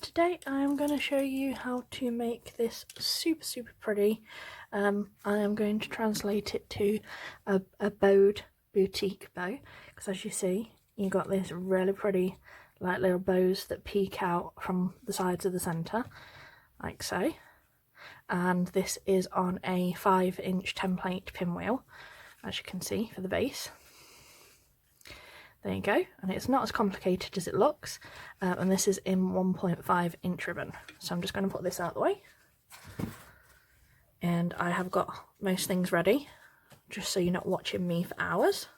Today I'm going to show you how to make this super pretty. I am going to translate it to a bowed boutique bow, because as you see you got this really pretty like little bows that peek out from the sides of the centre like so, and this is on a 5-inch template pinwheel, as you can see, for the base. There you go, and it's not as complicated as it looks, and this is in 1.5 inch ribbon. So I'm just going to put this out of the way, and I have got most things ready, just so you're not watching me for hours.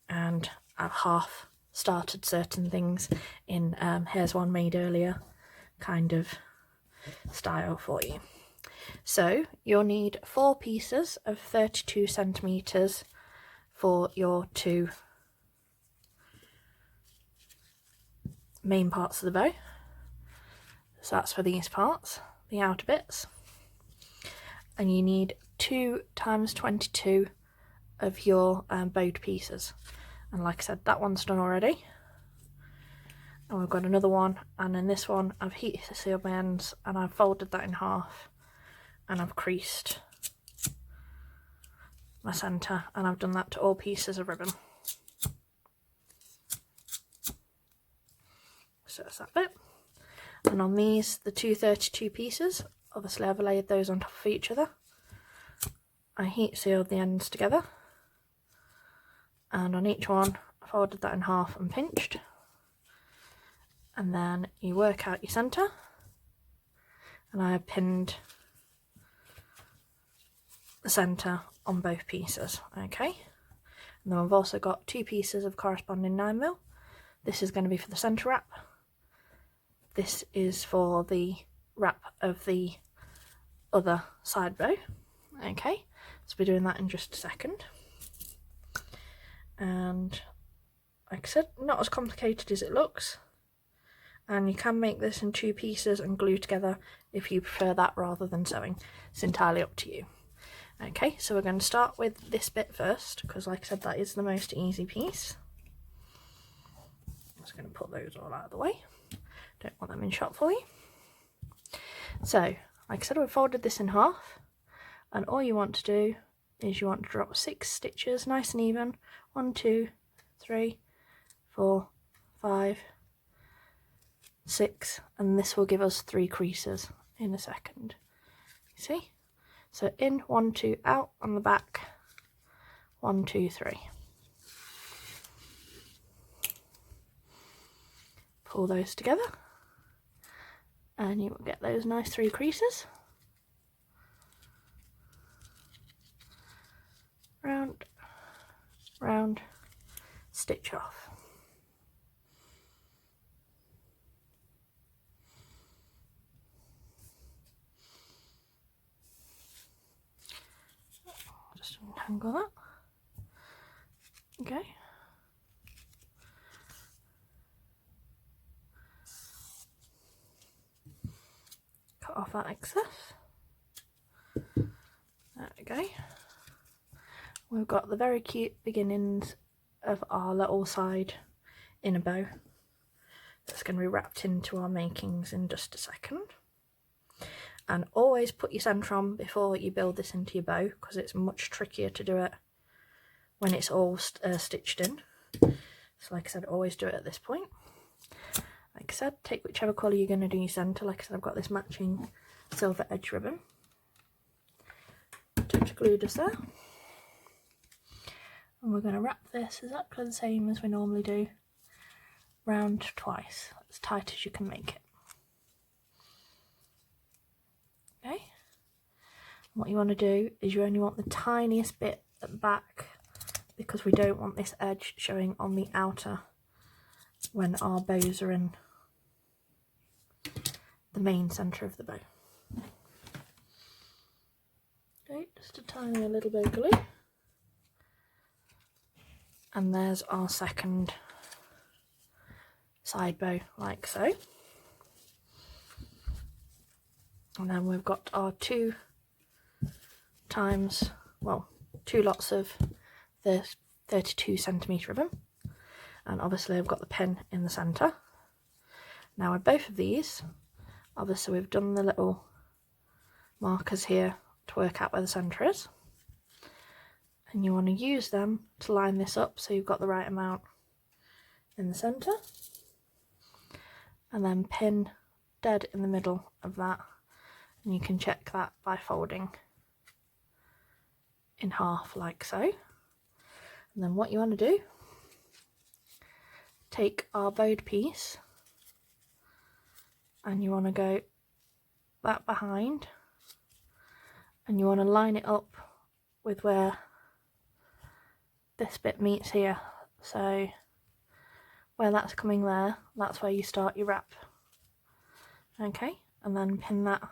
And I've half started certain things in here's one made earlier kind of style for you. So you'll need 4 pieces of 32 centimeters for your 2 main parts of the bow. So that's for these parts, the outer bits. And you need 2 times 22 of your bowed pieces. And like I said, that one's done already. And we've got another one, and in this one I've heat sealed my ends and I've folded that in half and I've creased my centre, and I've done that to all pieces of ribbon. So that's that bit. And on these, the 2 32 pieces, obviously I've laid those on top of each other. I heat sealed the ends together, and on each one I folded that in half and pinched. And then you work out your centre, and I have pinned the centre on both pieces, okay? And then I've also got 2 pieces of corresponding 9mm. This is going to be for the centre wrap. This is for the wrap of the other side bow, okay? So we're doing that in just a second. And like I said, not as complicated as it looks. And you can make this in 2 pieces and glue together if you prefer that rather than sewing. It's entirely up to you. Okay, so we're going to start with this bit first, because like I said, that is the most easy piece. I'm just going to put those all out of the way. Don't want them in shot for you. So, like I said, we've folded this in half, and all you want to do is you want to drop 6 stitches nice and even. 1, 2, 3, 4, 5, 6, and this will give us 3 creases in a second. You see? So in, 1, 2, out on the back, 1, 2, 3. Pull those together, and you will get those nice 3 creases. Round, round, stitch off. Just untangle that. Okay. Cut off that excess. There we go. We've got the very cute beginnings of our little side inner bow that's going to be wrapped into our makings in just a second. And always put your centre on before you build this into your bow, because it's much trickier to do it when it's all stitched in. So like I said, always do it at this point. Like I said, take whichever colour you're going to do your centre. Like I said, I've got this matching silver edge ribbon. Touch of glue just there. And we're going to wrap this exactly the same as we normally do, round twice, as tight as you can make it. Okay, and what you want to do is you only want the tiniest bit at the back, because we don't want this edge showing on the outer when our bows are in the main centre of the bow. Okay, just a tiny little bit of glue. And there's our second side bow, like so. And then we've got our 2 lots of the 32 centimetre ribbon. And obviously I've got the pin in the centre. Now with both of these, obviously we've done the little markers here to work out where the centre is, and you want to use them to line this up so you've got the right amount in the centre, and then pin dead in the middle of that, and you can check that by folding in half like so. And then what you want to do, take our bowed piece and you want to go that behind, and you want to line it up with where this bit meets here. So where that's coming there, that's where you start your wrap. Okay, and then pin that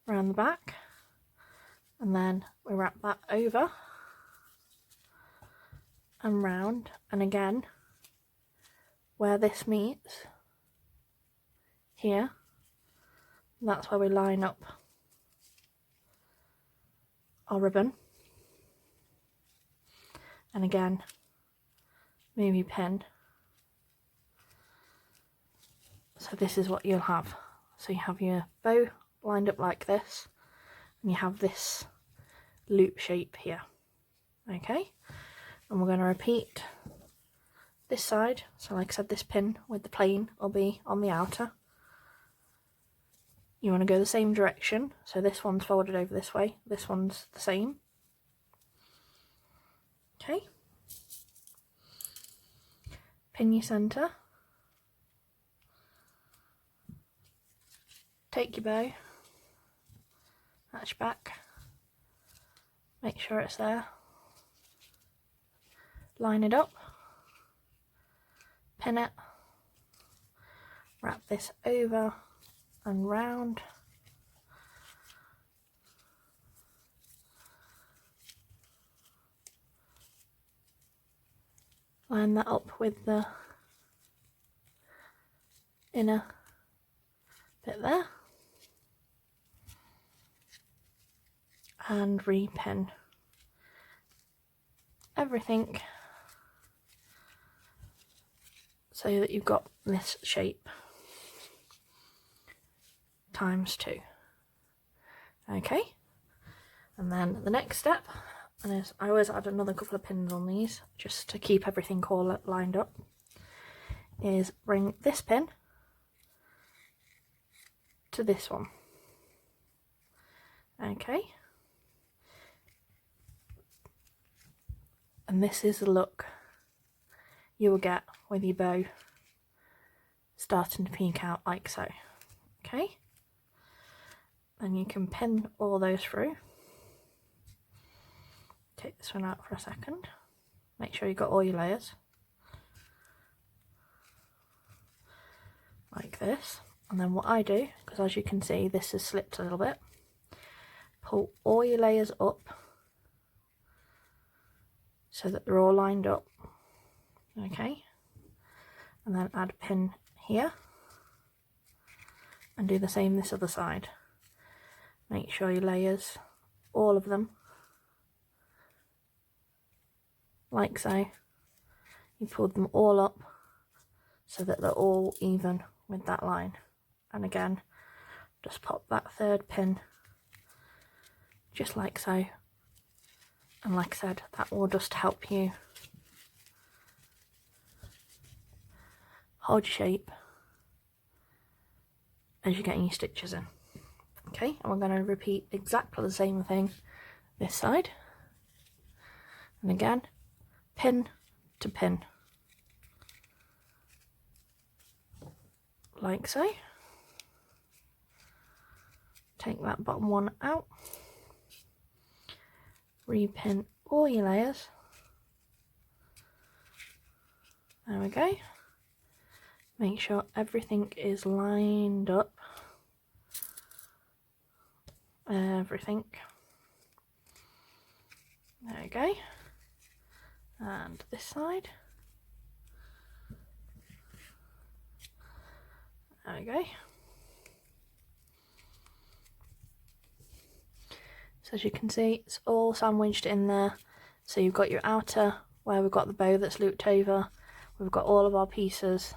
around the back, and then we wrap that over and round, and again where this meets here, that's where we line up our ribbon, and again move your pin. So this is what you'll have. So you have your bow lined up like this, and you have this loop shape here. Okay, and we're going to repeat this side. So like I said, this pin with the plain will be on the outer. You want to go the same direction, so this one's folded over this way, this one's the same. Okay, pin your centre, take your bow, match back, make sure it's there, line it up, pin it, wrap this over and round, line that up with the inner bit there, and repin everything so that you've got this shape ×2. Okay, and then the next step, and I always add another couple of pins on these just to keep everything all lined up, is bring this pin to this one. Okay, and this is the look you will get with your bow starting to peek out like so. Okay, and you can pin all those through. Take this one out for a second, make sure you've got all your layers like this, and then what I do, because as you can see this has slipped a little bit, pull all your layers up so that they're all lined up. Okay, and then add a pin here and do the same this other side. Make sure your layers, all of them, like so, you pulled them all up so that they're all even with that line. And again, just pop that third pin just like so, and like I said, that will just help you hold your shape as you're getting your stitches in. Okay, and we're going to repeat exactly the same thing this side, and again, pin to pin like so. Take that bottom one out, repin all your layers, there we go. Make sure everything is lined up, everything, there we go. And this side, there we go. So as you can see, it's all sandwiched in there. So you've got your outer where we've got the bow that's looped over, we've got all of our pieces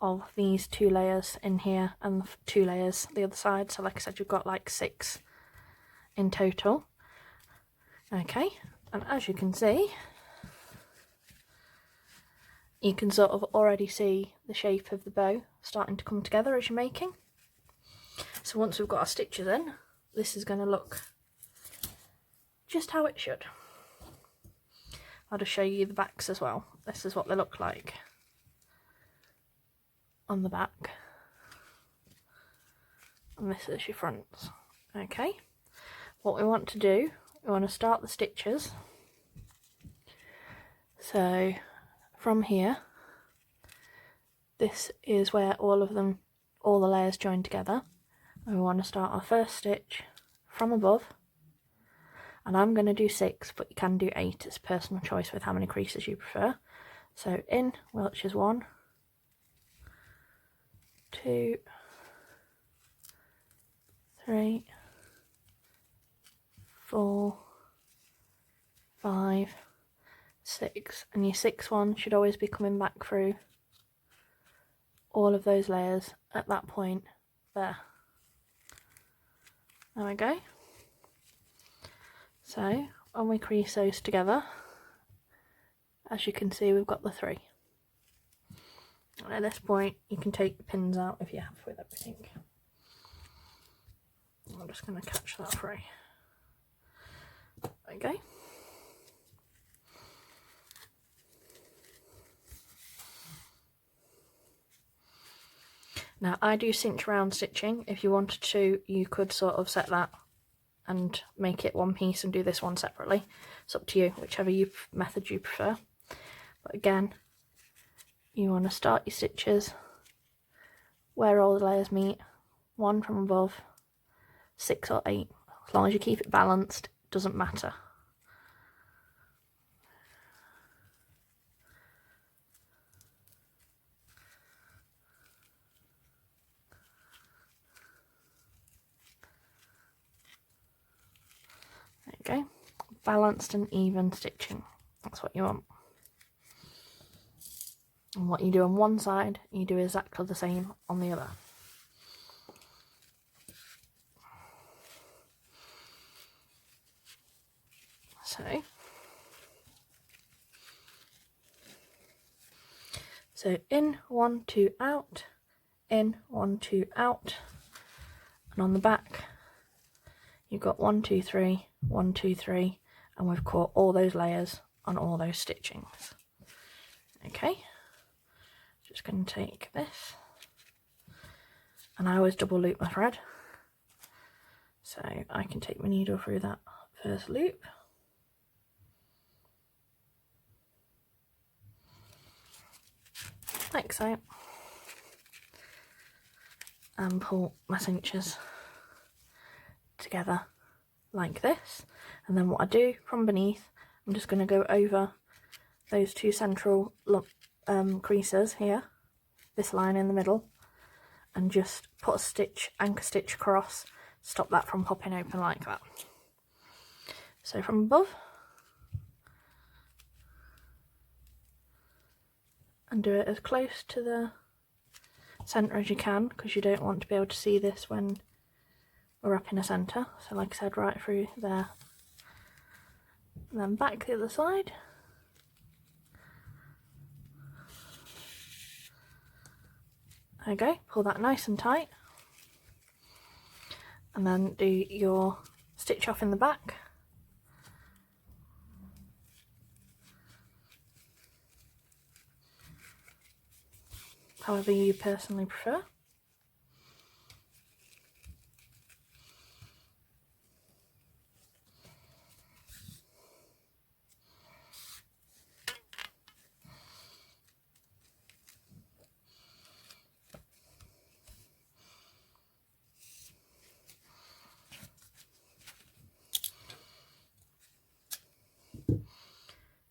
of these 2 layers in here and the 2 layers the other side. So like I said, you've got like 6 in total. Okay, and as you can see, you can sort of already see the shape of the bow starting to come together as you're making. So once we've got our stitches in, this is going to look just how it should. I'll just show you the backs as well. This is what they look like on the back, and this is your fronts. Okay, what we want to do, we want to start the stitches. So from here, this is where all the layers join together, and we want to start our first stitch from above, and I'm going to do 6, but you can do 8, it's personal choice with how many creases you prefer. So in, which is 1, 2, 3, 4, 5, 6, and your 6th one should always be coming back through all of those layers at that point there. There we go. So when we crease those together, as you can see, we've got the 3. And at this point you can take the pins out if you're happy with everything. I'm just going to catch that free. Okay. Now I do cinch round stitching. If you wanted to, you could sort of set that and make it one piece and do this one separately. It's up to you, whichever method you prefer. But again, you want to start your stitches where all the layers meet, 1 from above, 6 or 8. As long as you keep it balanced, it doesn't matter. There you go. Balanced and even stitching. That's what you want. And what you do on one side, you do exactly the same on the other. So in, 1, 2, out, in, 1, 2, out, and on the back you've got 1, 2, 3, 1, 2, 3, and we've caught all those layers on all those stitchings. Okay, just going to take this, and I always double loop my thread, so I can take my needle through that first loop. Like so, and pull my cinches together like this, and then what I do from beneath, I'm just going to go over those 2 central creases here, this line in the middle, and just put a stitch, anchor stitch across, stop that from popping open like that. So from above, and do it as close to the centre as you can, because you don't want to be able to see this when we're up in a centre. So like I said, right through there, and then back the other side. There you go, pull that nice and tight, and then do your stitch off in the back. However you personally prefer.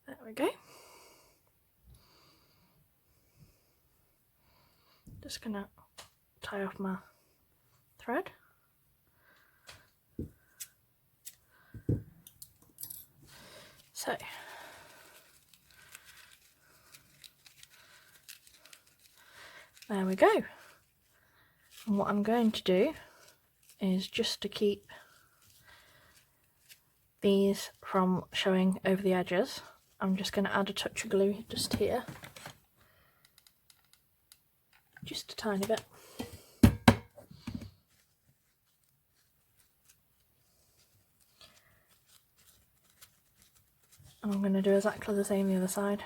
There we go. Just gonna tie off my thread. So There we go. And what I'm going to do is, just to keep these from showing over the edges, I'm just going to add a touch of glue just here, just a tiny bit. And I'm going to do exactly the same the other side,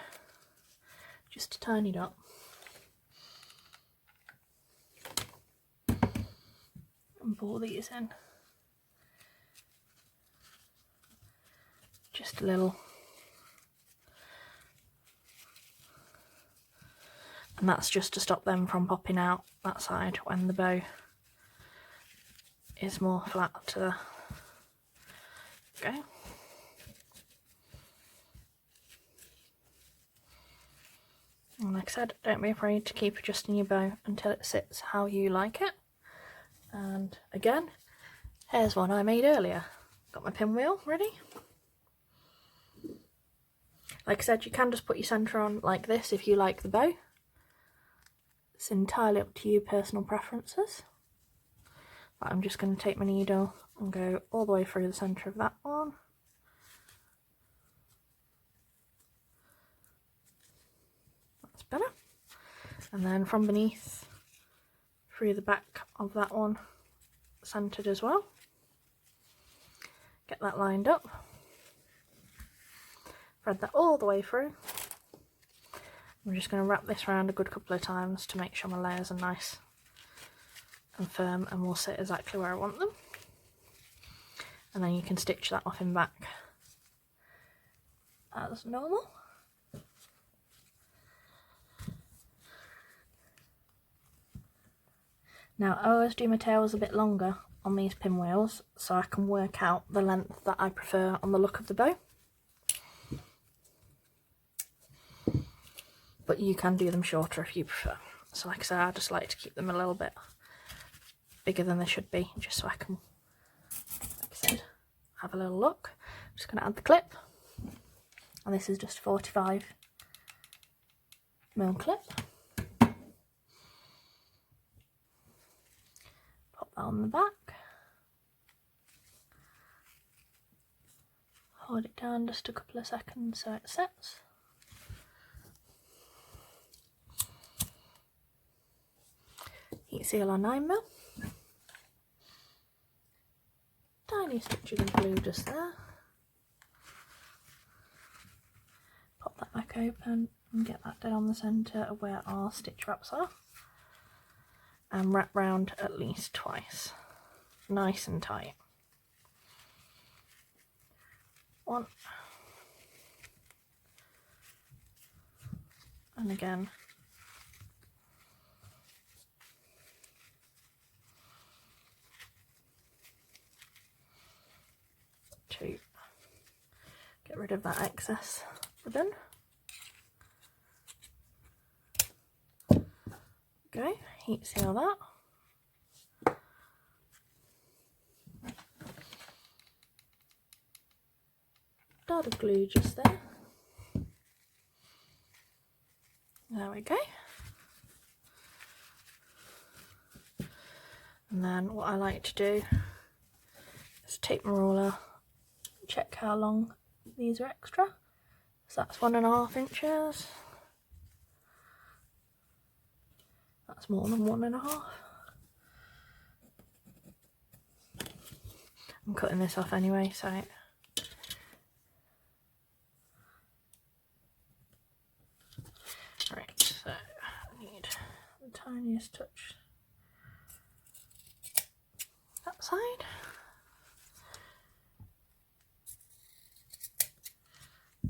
just a tiny dot. And pull these in. Just a little. And that's just to stop them from popping out that side when the bow is more flat to the... Okay. And like I said, don't be afraid to keep adjusting your bow until it sits how you like it. And again, here's one I made earlier. Got my pinwheel ready. Like I said, you can just put your centre on like this if you like the bow. It's entirely up to you, personal preferences. But I'm just going to take my needle and go all the way through the centre of that one. That's better. And then from beneath, through the back of that one, centred as well. Get that lined up. Thread that all the way through. I'm just going to wrap this around a good couple of times to make sure my layers are nice and firm and will sit exactly where I want them. And then you can stitch that off in back as normal. Now I always do my tails a bit longer on these pinwheels so I can work out the length that I prefer on the look of the bow. But you can do them shorter if you prefer. So like I said, I just like to keep them a little bit bigger than they should be, just so I can, like I said, have a little look. I'm just going to add the clip. And this is just a 45mm clip. Pop that on the back. Hold it down just a couple of seconds so it sets. Heat seal on 9mm. Tiny stitches of glue just there. Pop that back open and get that dead on the centre of where our stitch wraps are. And wrap round at least twice. Nice and tight. One. And again. Two. Get rid of that excess ribbon. Go, heat seal that. Dot of glue just there. There we go. And then what I like to do is take my ruler, check how long these are extra. So that's 1.5 inches. That's more than 1.5. I'm cutting this off anyway, so right, so I need the tiniest touch that side.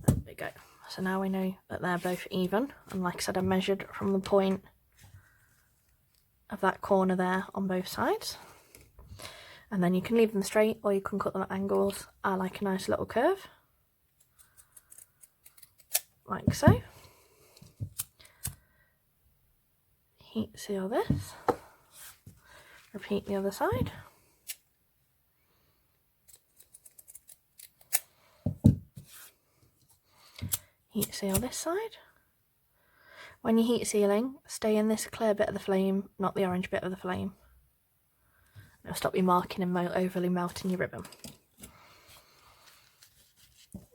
There we go. So now we know that they're both even, and like I said, I measured from the point of that corner there on both sides. And then you can leave them straight or you can cut them at angles. I like a nice little curve, like so. Heat seal this, repeat the other side. Heat seal this side. When you heat sealing, stay in this clear bit of the flame, not the orange bit of the flame. It'll stop you marking and overly melting your ribbon.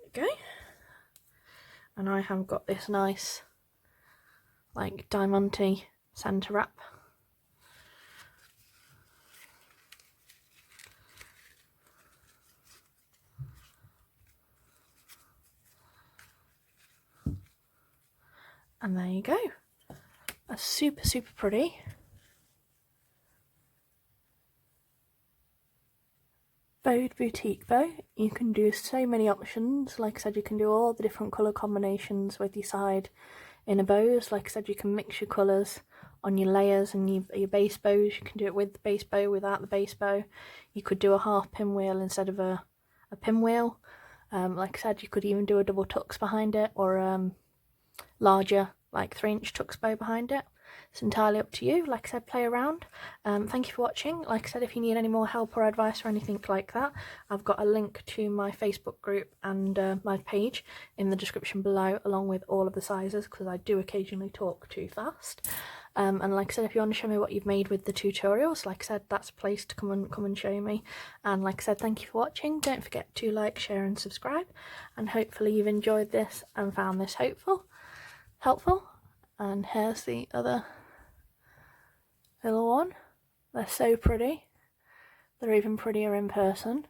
Okay. And I have got this nice, like, diamante centre wrap. And there you go. A super, super pretty bowed boutique bow. You can do so many options. Like I said, you can do all the different colour combinations with your side inner bows. Like I said, you can mix your colours on your layers and your base bows. You can do it with the base bow, without the base bow. You could do a half pinwheel instead of a pinwheel. Like I said, you could even do a double tux behind it, or larger, like 3-inch tux bow behind it. It's entirely up to you. Like I said, play around. Thank you for watching. Like I said, if you need any more help or advice or anything like that, I've got a link to my Facebook group and my page in the description below, along with all of the sizes, because I do occasionally talk too fast. And like I said, if you want to show me what you've made with the tutorials, like I said, that's a place to come and show me. And like I said, thank you for watching. Don't forget to like, share and subscribe, and hopefully you've enjoyed this and found this helpful. And here's the other little one. They're so pretty. They're even prettier in person.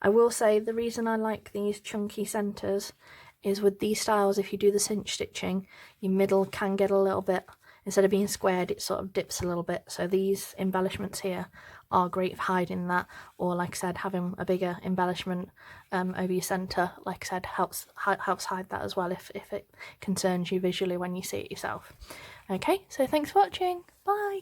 I will say the reason I like these chunky centres is with these styles, if you do the cinch stitching, your middle can get a little bit, instead of being squared, it sort of dips a little bit. So these embellishments here are great for hiding that, or like I said, having a bigger embellishment over your centre, like I said, helps hide that as well if it concerns you visually when you see it yourself. Okay, so thanks for watching. Bye.